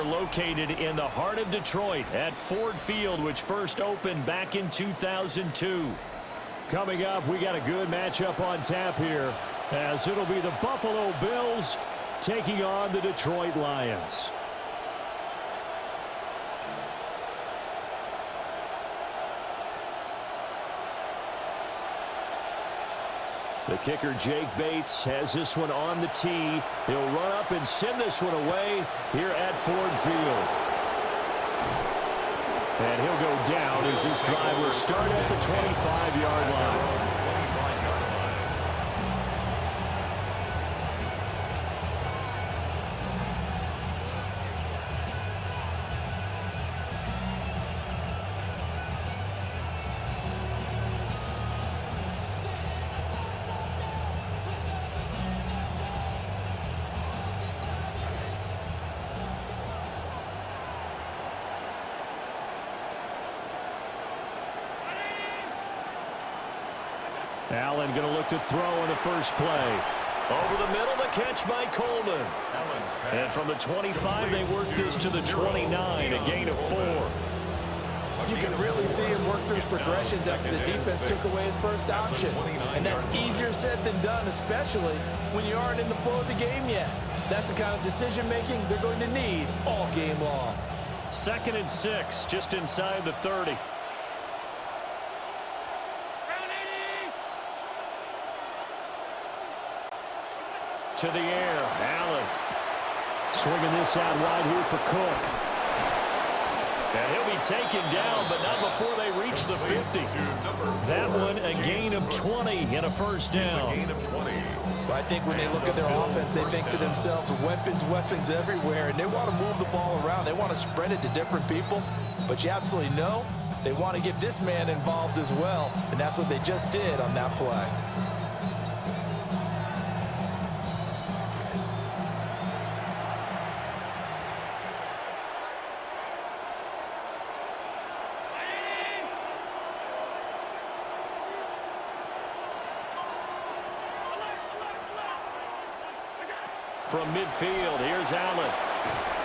Located in the heart of Detroit at Ford Field, which first opened back in 2002. Coming up, we got a good matchup on tap here, as it'll be the Buffalo Bills taking on the Detroit Lions. The kicker, Jake Bates, has this one on the tee. He'll run up and send this one away here at Ford Field. And he'll go down as this drive will start at the 25-yard line. Allen going to look to throw on the first play. Over the middle, the catch by Coleman. And from the 25, they work this to the 29, a gain of 4. You can really see him work through his progressions after the defense took away his first option. And that's easier said than done, especially when you aren't in the flow of the game yet. That's the kind of decision-making they're going to need all game long. 2nd and 6, just inside the 30. To the air, Allen. Swinging this out wide here for Cook. And he'll be taken down, but not before they reach the 50. That one, a gain of 20 and a first down. Well, I think when they look at their offense, they think to themselves, weapons, weapons everywhere, and they want to move the ball around. They want to spread it to different people, but you absolutely know they want to get this man involved as well, and that's what they just did on that play. From midfield, here's Allen.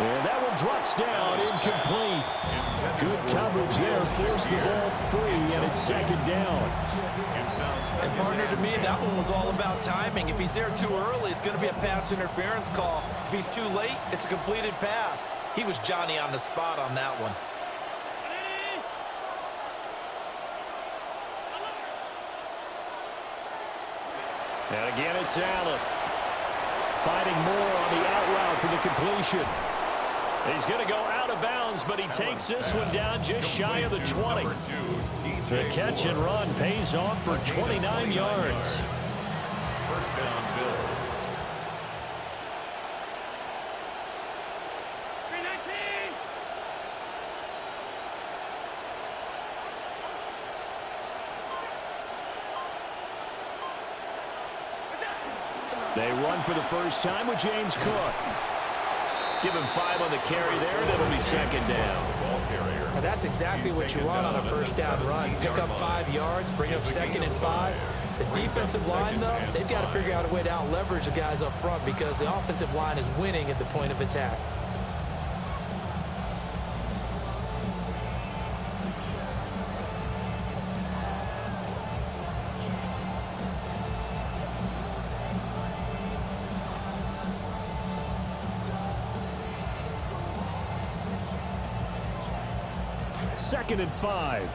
And that one drops down, incomplete. Good coverage there, forced the ball free, and it's 2nd down. And partner, to me, that one was all about timing. If he's there too early, it's going to be a pass interference call. If he's too late, it's a completed pass. He was Johnny on the spot on that one. And again, it's Allen. Fighting more on the out route for the completion. He's going to go out of bounds, but he takes this one down just shy of the 20. The catch and run pays off for 29 yards. First down, Bills. They run for the first time with James Cook. Give him 5 on the carry there, and it'll be 2nd down. Now that's exactly what you want on a first down run. Pick up 5 yards, bring up 2nd and 5. The defensive line, though, they've got to figure out a way to out-leverage the guys up front because the offensive line is winning at the point of attack. Second and 5.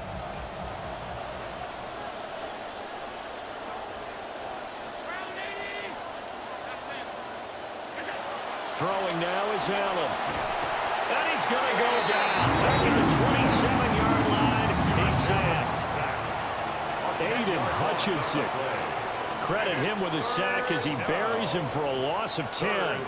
Throwing now is Allen. And he's going to go down. Back at the 27-yard line. He's sacked. Aiden Hutchinson. Credit him with a sack as he buries him for a loss of 10.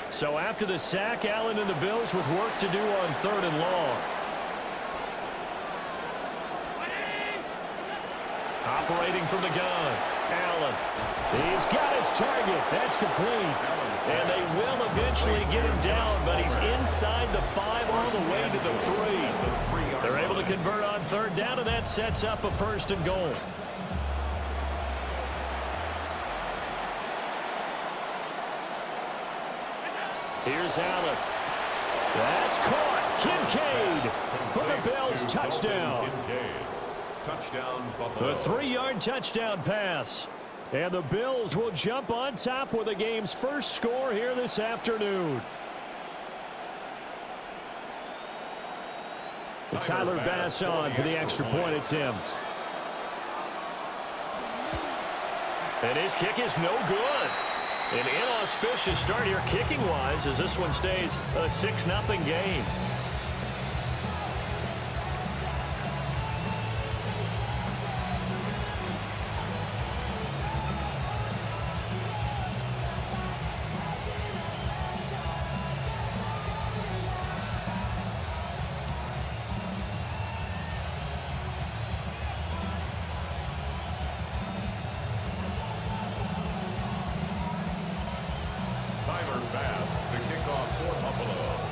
So after the sack, Allen and the Bills with work to do on 3rd and long. Operating from the gun, Allen. He's got his target. That's complete. And they will eventually get him down, but he's inside the 5 all the way to the 3. They're able to convert on third down, and that sets up a 1st and goal. Here's Allen. That's caught. Kincaid for the Bills. Touchdown. Touchdown, Buffalo. A 3-yard touchdown pass. And the Bills will jump on top with the game's first score here this afternoon. Tyler Bass on for the extra point attempt. And his kick is no good. An inauspicious start here kicking-wise as this one stays a 6-0 game.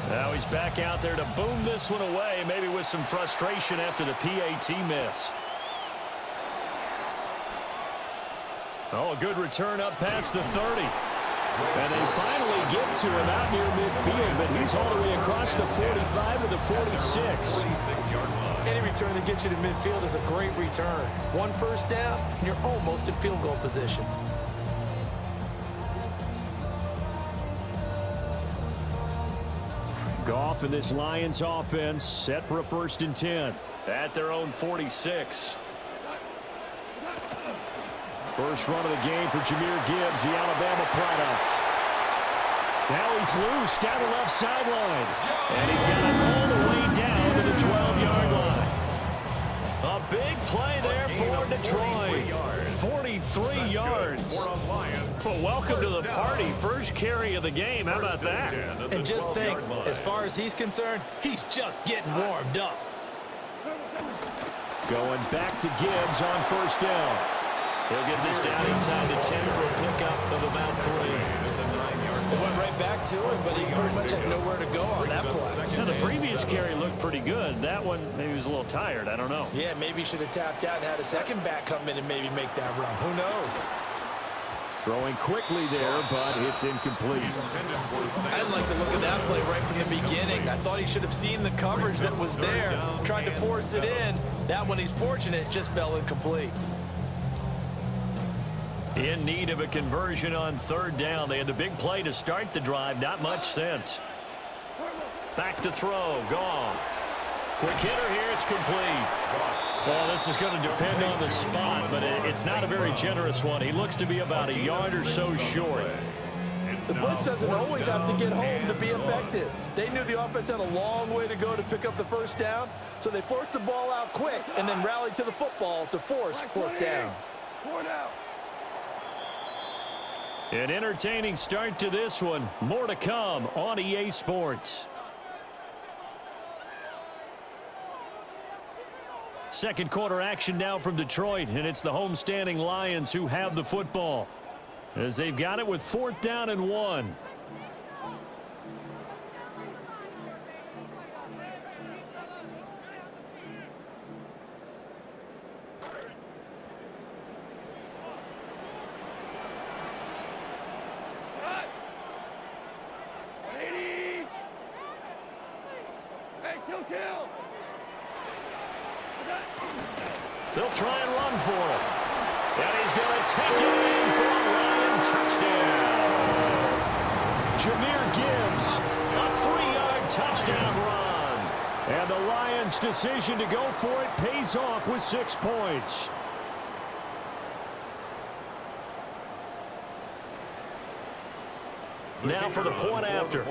Now he's back out there to boom this one away, maybe with some frustration after the PAT miss. Oh, a good return up past the 30. And they finally get to him out near midfield, but he's all the way across the 45 to the 46. Any return that gets you to midfield is a great return. 1 first down, and you're almost in field goal position. Goff and this Lions offense set for a 1st and 10 at their own 46. First run of the game for Jahmyr Gibbs, the Alabama product. Now he's loose down the left sideline. And he's got it all the way down to the 12-yard line. A big play there for Detroit. 43 yards. Well, welcome to the party. First carry of the game. How about that? And just think, as far as he's concerned, he's just getting warmed up. Going back to Gibbs on 1st down. He'll get this down inside the 10 for a pickup of about 3. It went right back to him, but he pretty much had nowhere to go on that play. Now, the previous carry looked pretty good. That one, maybe he was a little tired. I don't know. Yeah, maybe he should have tapped out and had a second back come in and maybe make that run. Who knows? Throwing quickly there, but it's incomplete. I like the look of that play right from the beginning. I thought he should have seen the coverage that was there, tried to force it in. That one, he's fortunate, just fell incomplete. In need of a conversion on 3rd down. They had the big play to start the drive. Not much sense. Back to throw. Goff. Quick hitter here. It's complete. Well, this is going to depend on the spot, but it's not a very generous one. He looks to be about a yard or so short. The blitz doesn't always have to get home to be effective. They knew the offense had a long way to go to pick up the 1st down, so they forced the ball out quick and then rallied to the football to force 4th down. An entertaining start to this one. More to come on EA Sports. Second quarter action now from Detroit, and it's the homestanding Lions who have the football as they've got it with 4th down and 1. They'll try and run for it. And he's going to take it in for a Lion touchdown. Jahmyr Gibbs, a 3-yard touchdown run. And the Lions' decision to go for it pays off with 6 points. Now for the point after.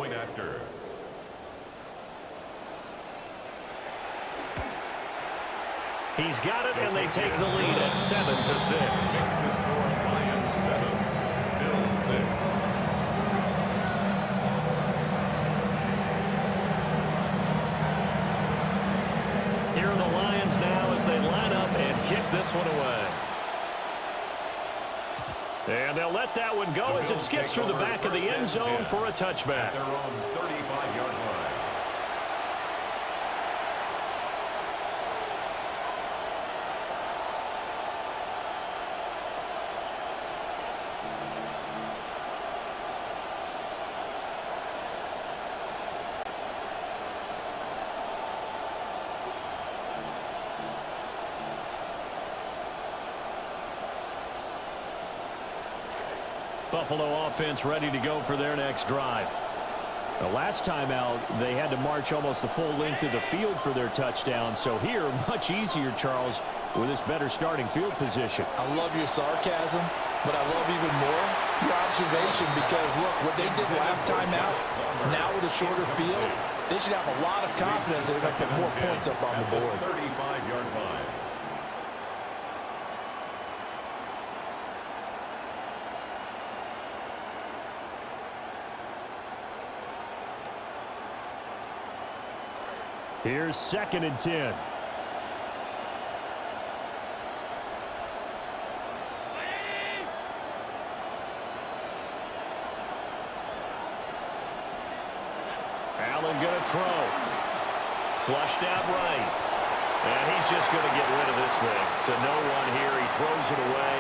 He's got it, and they take the lead at 7-6. Here are the Lions now as they line up and kick this one away. And they'll let that one go as it skips through the back of the end zone for a touchback. Their own 35-yard line. Buffalo offense ready to go for their next drive. The last time out, they had to march almost the full length of the field for their touchdown. So here, much easier, Charles, with this better starting field position. I love your sarcasm, but I love even more your observation because, look, what they did last time out, now with a shorter field, they should have a lot of confidence they're going to put more points up on the board. 35-yard line. Here's 2nd and 10. Allen going to throw. Flushed out right. And he's just going to get rid of this thing. To no one here. He throws it away.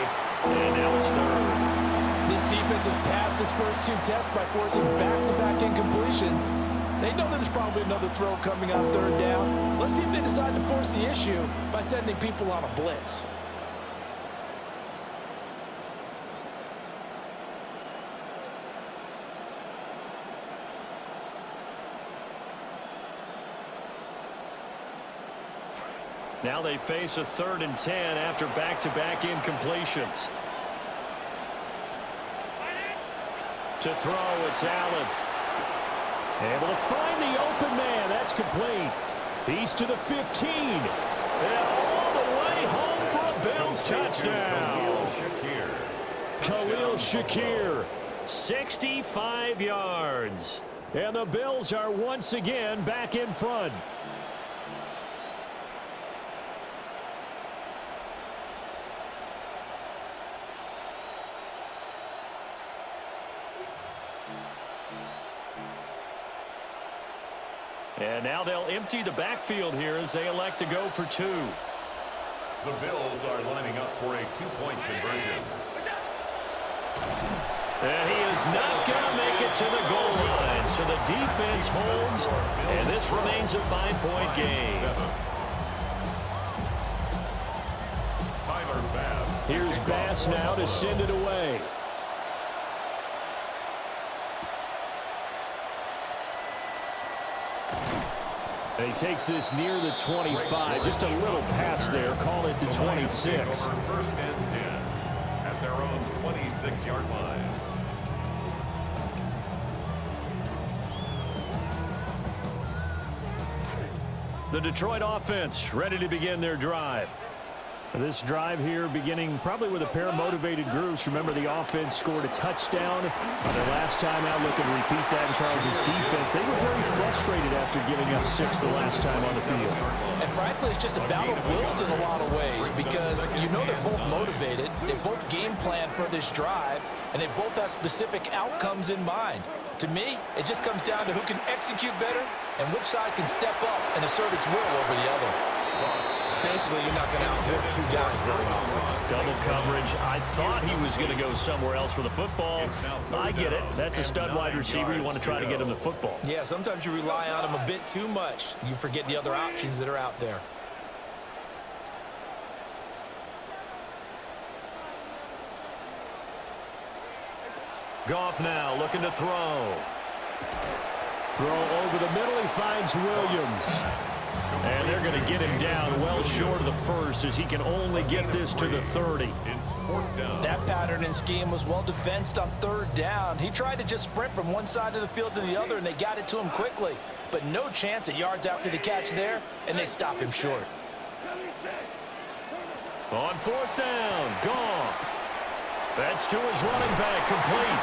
And now it's 3rd. This defense has passed its first 2 tests by forcing back-to-back incompletions. They know there's probably another throw coming on 3rd down. Let's see if they decide to force the issue by sending people on a blitz. Now they face a 3rd and 10 after back-to-back incompletions. To throw, it's Allen. Able to find the open man. That's complete. He's to the 15. And all the way home for a Bills touchdown. Khalil Shakir, 65 yards. And the Bills are once again back in front. And now they'll empty the backfield here as they elect to go for 2. The Bills are lining up for a 2-point conversion. And he is not going to make it to the goal line. So the defense holds, and this remains a 5-point game. Tyler Bass. Here's Bass now to send it away. And he takes this near the 25. Just a little pass there. Call it the 26. 1st and 10 at their own 26-yard line. The Detroit offense ready to begin their drive. This drive here beginning probably with a pair of motivated groups. Remember, the offense scored a touchdown on their last time out. Looking to repeat that in Charles's defense. They were very frustrated after giving up 6 the last time on the field. And frankly, it's just a battle of wills in a lot of ways because you know they're both motivated. They both game plan for this drive, and they both have specific outcomes in mind. To me, it just comes down to who can execute better and which side can step up and assert its will over the other. Basically, you're not going to outwork 2 guys very often. Double coverage. I thought he was going to go somewhere else with the football. I get it. That's a stud wide receiver. You want to try to get him the football. Yeah, sometimes you rely on him a bit too much. You forget the other options that are out there. Goff now looking to throw. Throw over the middle. He finds Williams. And they're going to get him down well short of the first as he can only get this to the 30. That pattern and scheme was well defensed on 3rd down. He tried to just sprint from one side of the field to the other, and they got it to him quickly. But no chance at yards after the catch there, and they stop him short. On 4th down, Goff. That's to his running back, complete.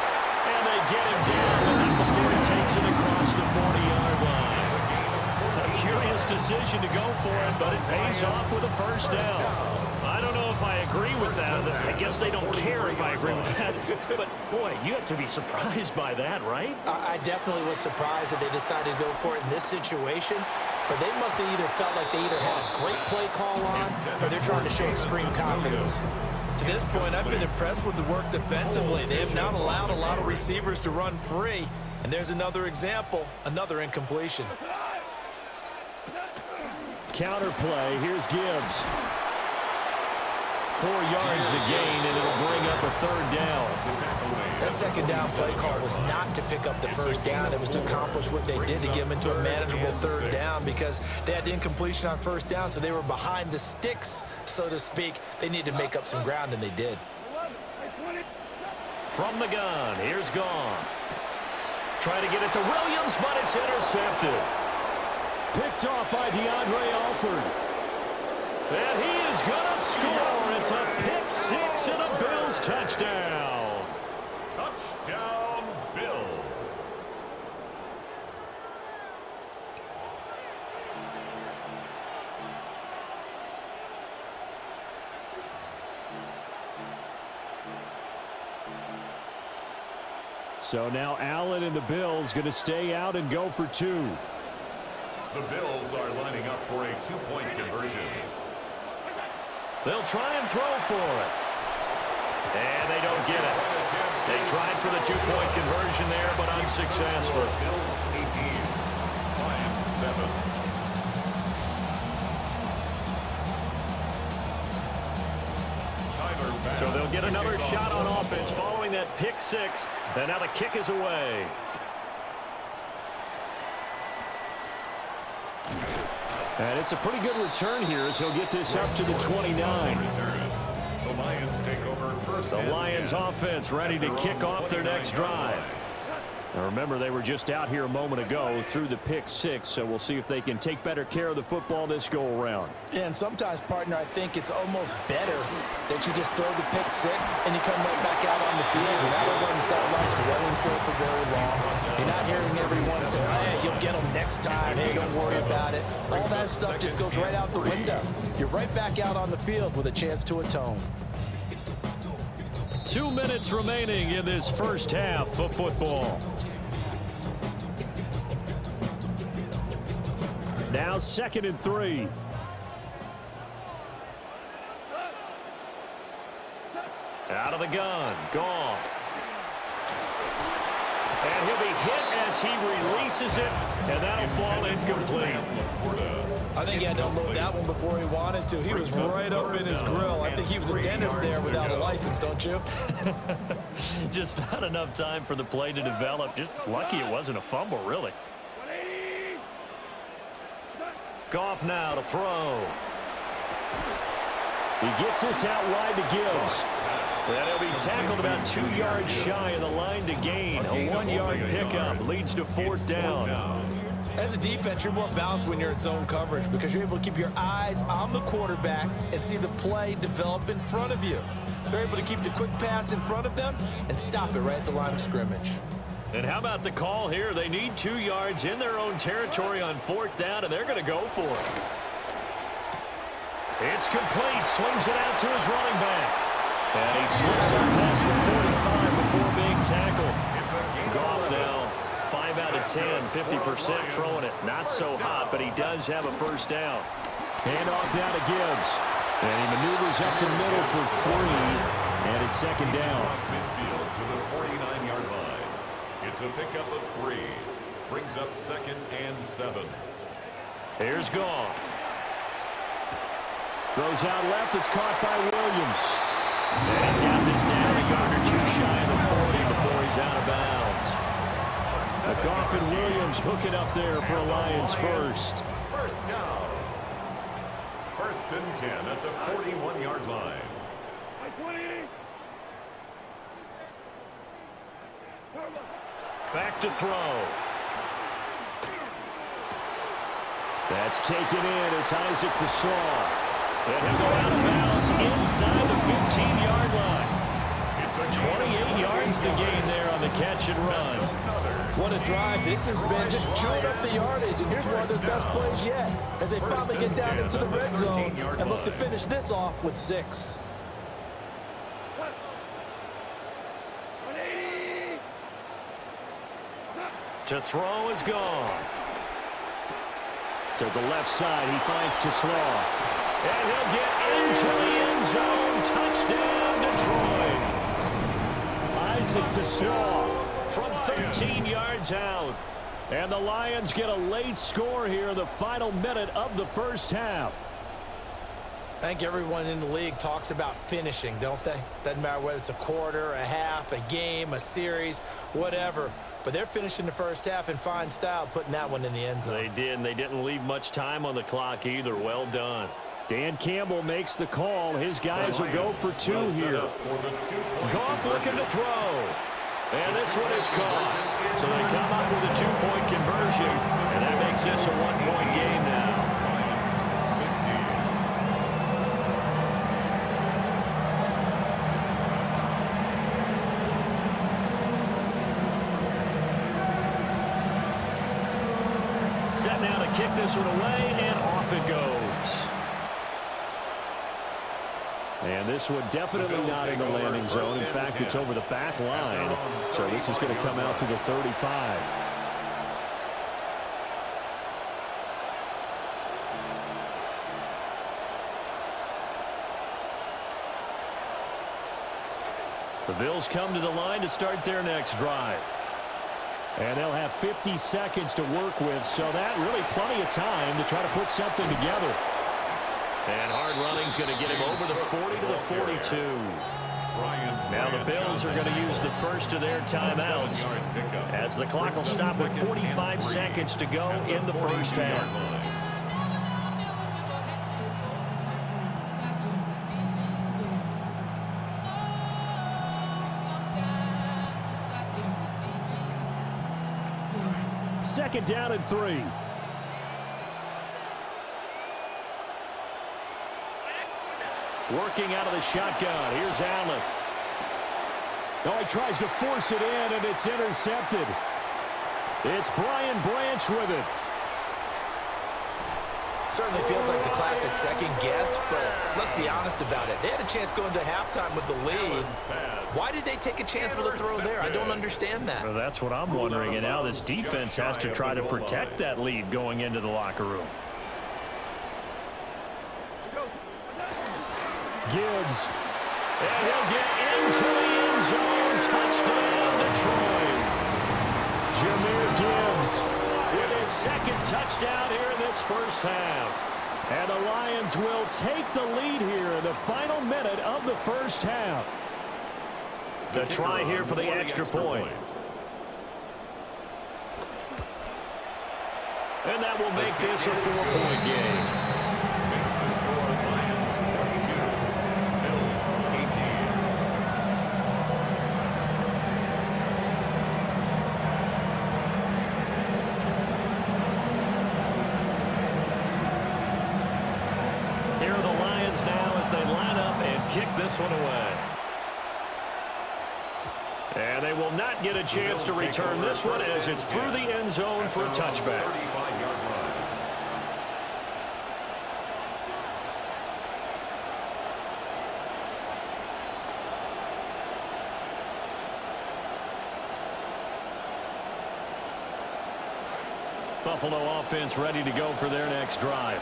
And they get him down, but not before he takes it across the 40-yard line. A curious decision to go for it, but it pays off with a 1st down. I don't know if I agree with that. I guess they don't care if I agree with that. But, boy, you have to be surprised by that, right? I definitely was surprised that they decided to go for it in this situation, but they must have either felt like they either had a great play call on or they're trying to show extreme confidence. To this point, I've been impressed with the work defensively. They have not allowed a lot of receivers to run free, and there's another example, another incompletion. Counter play. Here's Gibbs. 4 yards the gain, and it'll bring up a third down. That second down play call was not to pick up the first down. It was to accomplish what they did to get them into a manageable third down because they had the incompletion on first down, so they were behind the sticks, so to speak. They needed to make up some ground, and they did. From the gun, here's Goff. Trying to get it to Williams, but it's intercepted. Picked off by DeAndre Alford. And he is going to score. It's a pick six and a Bills touchdown. Touchdown, Bills. So now Allen and the Bills going to stay out and go for 2. The Bills are lining up for a 2-point conversion. They'll try and throw for it. And they don't get it. They tried for the 2-point conversion there, but unsuccessful. Bills 18, Lions 7. So they'll get another shot on offense following that pick six. And now the kick is away. And it's a pretty good return here as he'll get this up to the 29. The Lions take over first. The Lions offense ready to kick off their next drive. Now remember, they were just out here a moment ago through the pick six, so we'll see if they can take better care of the football this go-around. Yeah, and sometimes, partner, I think it's almost better that you just throw the pick six and you come right back out on the field. You're not over on the sidelines dwelling for very long. You're not hearing everyone say, hey, you'll get them next time. Hey, don't worry about it. All that stuff just goes right out the window. You're right back out on the field with a chance to atone. 2 minutes remaining in this first half of football. Now 2nd and 3. Out of the gun, Goff. And he'll be hit as he releases it, and that'll fall incomplete. I think he had to unload that one before he wanted to. He was right up in his grill. I think he was a dentist there without a license, don't you? Just not enough time for the play to develop. Just lucky it wasn't a fumble, really. Goff now to throw. He gets this out wide to Gibbs. And he'll be tackled about 2 yards shy of the line to gain. A 1-yard pickup leads to 4th down. As a defense, you're more balanced when you're in zone coverage because you're able to keep your eyes on the quarterback and see the play develop in front of you. They're able to keep the quick pass in front of them and stop it right at the line of scrimmage. And how about the call here? They need 2 yards in their own territory on 4th down, and they're going to go for it. It's complete. Swings it out to his running back. And he slips up past the 45 before being tackled. Goff now 5 out of 10, 50% throwing it. Not so hot, but he does have a first down. Hand off now to Gibbs. And he maneuvers up the middle for 3. And it's 2nd down. Midfield to the 49-yard line. It's a pickup of 3. Brings up 2nd and 7. Here's Goff. Throws out left. It's caught by Williams. And he's got this down a yard or 2 shy of the 40 before he's out of bounds. Goff and Williams hook it up there for a Lions first. First down. 1st and 10 at the 41-yard line. Back to throw. That's taken in. It's Isaac to Shaw. And he'll go out of bounds inside the 15-yard line. 28 yards the gain there on the catch and run. What a drive this has been, just chewing up the yardage. And here's one of their best plays yet as they finally get down into the red zone and look to finish this off with 6. To throw is gone. To the left side, he finds Slaw. And he'll get into the end zone. Touchdown, Detroit. Isaac Slaw From 13 yards out. And the Lions get a late score here in the final minute of the first half. I think everyone in the league talks about finishing, don't they? Doesn't matter whether it's a quarter, a half, a game, a series, whatever. But they're finishing the first half in fine style, putting that one in the end zone. They did, and they didn't leave much time on the clock either. Well done. Dan Campbell makes the call. His guys will go for two here. Goff looking to throw. And this one is caught. So they come up with a two-point conversion. And that makes this a one-point game now. Set now to kick this one away, and off it goes. And this one definitely not in the landing zone. In fact, it's over the back line. So this is going to come out to the 35. The Bills come to the line to start their next drive. And they'll have 50 seconds to work with, so that really plenty of time to try to put something together. And hard running's going to get him over the 40 to the 42. Now the Bills are going to use the first of their timeouts as the clock will stop with 45 seconds to go in the first half. Second down and 3. Working out of the shotgun. Here's Allen. No, he tries to force it in, and it's intercepted. It's Brian Branch with it. Certainly feels like the classic second guess, but let's be honest about it. They had a chance going to halftime with the lead. Why did they take a chance with a throw there? I don't understand that. Well, that's what I'm wondering, and now this defense has to try to protect that lead going into the locker room. Gibbs. And he'll get into the end zone. Touchdown, Detroit. Jahmyr Gibbs with his second touchdown here in this first half. And the Lions will take the lead here in the final minute of the first half. The try here for the extra point. And that will make this a 4-point game. Here are the Lions now as they line up and kick this one away. And they will not get a chance to return this one as it's through the end zone for a touchback. Buffalo offense ready to go for their next drive.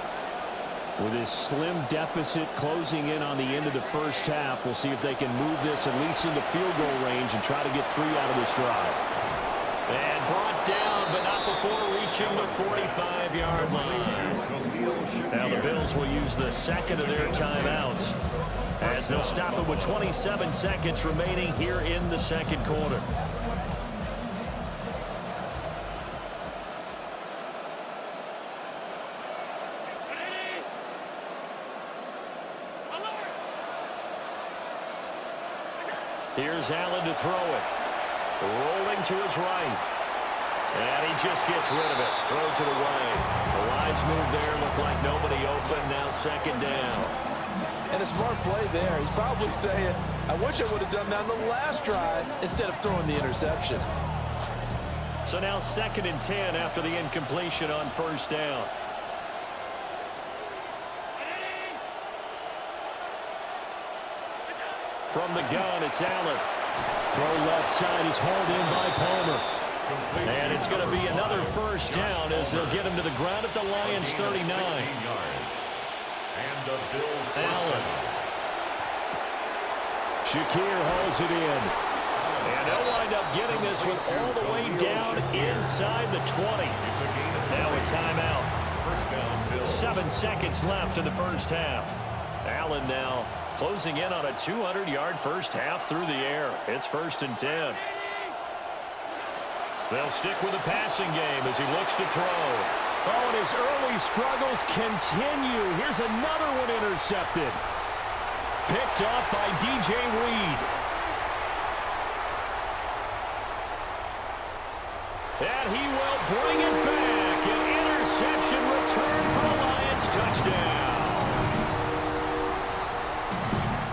With his slim deficit closing in on the end of the first half, we'll see if they can move this at least into field goal range and try to get 3 out of this drive. And brought down, but not before reaching the 45-yard line. Now the Bills will use the second of their timeouts as they'll stop it with 27 seconds remaining here in the second quarter. Here's Allen to throw it. Rolling to his right. And he just gets rid of it. Throws it away. The lines move there. Look like nobody open. Now second down. And a smart play there. He's probably saying, I wish I would have done that on the last drive instead of throwing the interception. So now second and 10 after the incompletion on first down. From the gun, it's Allen. Throw left side is hauled in by Palmer. And it's going to be another first down as they'll get him to the ground at the Lions' 39. Allen. Shakir hauls it in. And they'll wind up getting this one all the way down inside the 20. Now a timeout. 7 seconds left in the first half. Allen now closing in on a 200-yard first half through the air. It's 1st and 10. They'll stick with the passing game as he looks to throw. Oh, and his early struggles continue. Here's another one intercepted. Picked off by DJ Reed. And he will bring it back. An interception return for a Lions touchdown.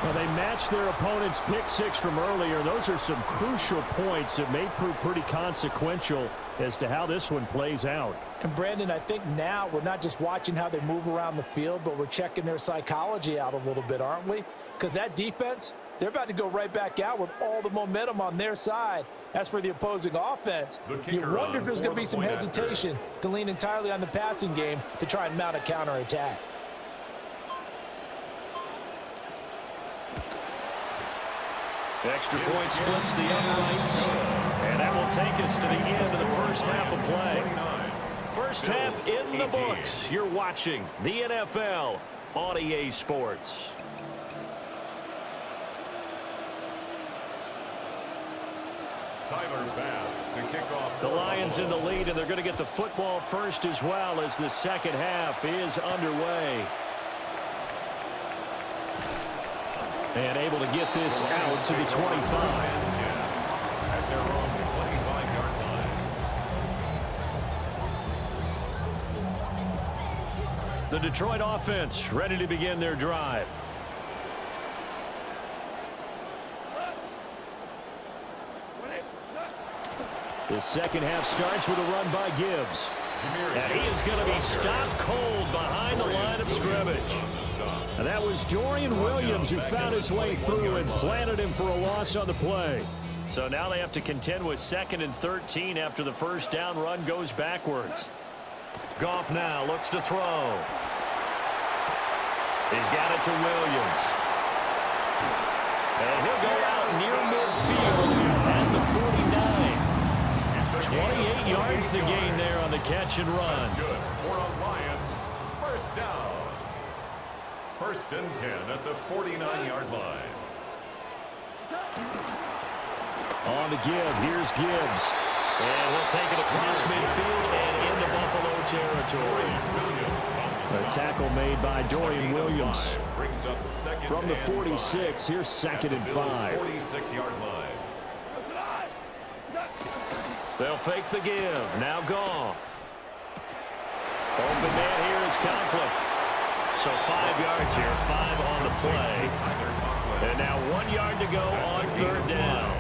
Well, they matched their opponent's pick six from earlier. Those are some crucial points that may prove pretty consequential as to how this one plays out. And Brandon, I think now we're not just watching how they move around the field, but we're checking their psychology out a little bit, aren't we? Because that defense, they're about to go right back out with all the momentum on their side. As for the opposing offense, you wonder if there's going to be some hesitation to lean entirely on the passing game to try and mount a counterattack. Extra point splits the uprights. And that will take us to the end of the first half of play. First half in the books. You're watching the NFL on EA Sports. Tyler Bass to kick off. The Lions in the lead, and they're going to get the football first as well as the second half is underway. And able to get this out to the 25. At their own 25-yard line. The Detroit offense ready to begin their drive. The second half starts with a run by Gibbs. And he is going to be stopped cold behind the line of scrimmage. And that was Dorian Williams who found his way through and planted him for a loss on the play. So now they have to contend with 2nd and 13 after the first down run goes backwards. Goff now looks to throw. He's got it to Williams. And he'll go out near midfield at the 49. 28 yards the gain there on the catch and run. Good for a Lions first down. 1st and 10 at the 49-yard line. On to Gibbs. Here's Gibbs. And we'll take it across midfield and into Buffalo territory. A tackle made by Dorian Williams. From the 46, here's 2nd and 5. 46-yard line. They'll fake the give. Now Goff. Open man here is Conklin. So 5 yards here, 5 on the play. And now 1 yard to go on 3rd down.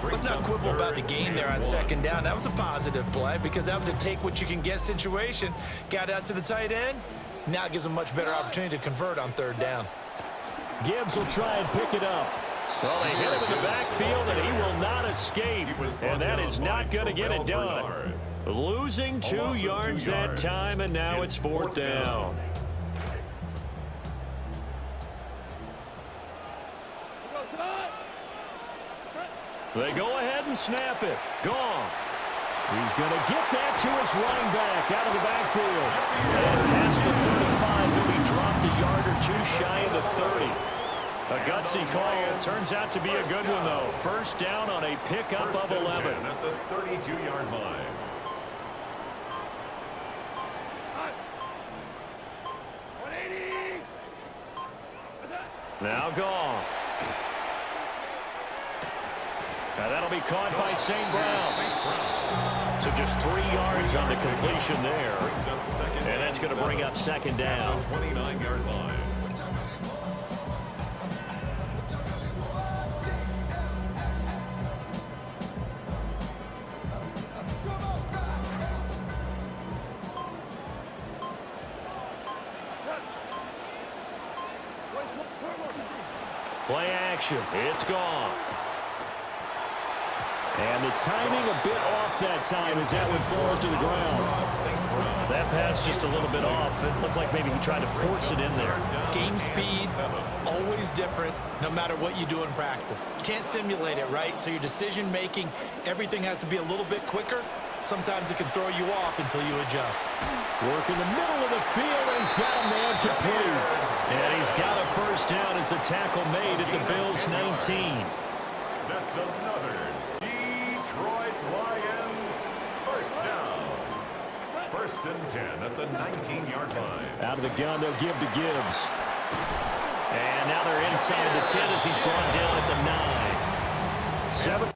Let's not quibble about the gain there on 2nd down. That was a positive play because that was a take-what-you-can-get situation. Got out to the tight end. Now it gives them a much better opportunity to convert on 3rd down. Gibbs will try and pick it up. Well, they hit him in the backfield, and he will not escape. And that is not going to get it done. Losing 2 yards that time, and now it's 4th down. They go ahead and snap it. Goff. He's going to get that to his running back out of the backfield. And past the 35, he'll be dropped a yard or two shy of the 30. A gutsy call. Turns out to be a good one, though. First down on a pickup of 11. At the 32-yard line. Now Goff. Now that'll be caught by St. Brown. So just 3 yards on the completion there. And that's going to bring up 2nd down. 29-yard line. Play action. It's Goff. And the timing a bit off enough that time as that one falls to the ground. That pass just a little bit off. It looked like maybe he tried to force it in there. Game speed, always different, no matter what you do in practice. You can't simulate it, right? So your decision-making, everything has to be a little bit quicker. Sometimes it can throw you off until you adjust. Work in the middle of the field, and he's got a man complete. And he's got a first down as a tackle made at the Bills' 19. That's another Detroit Lions first down. First and 10 at the 19-yard line. Out of the gun, they'll give to Gibbs. And now they're inside the 10 as he's brought down at the 9. 7.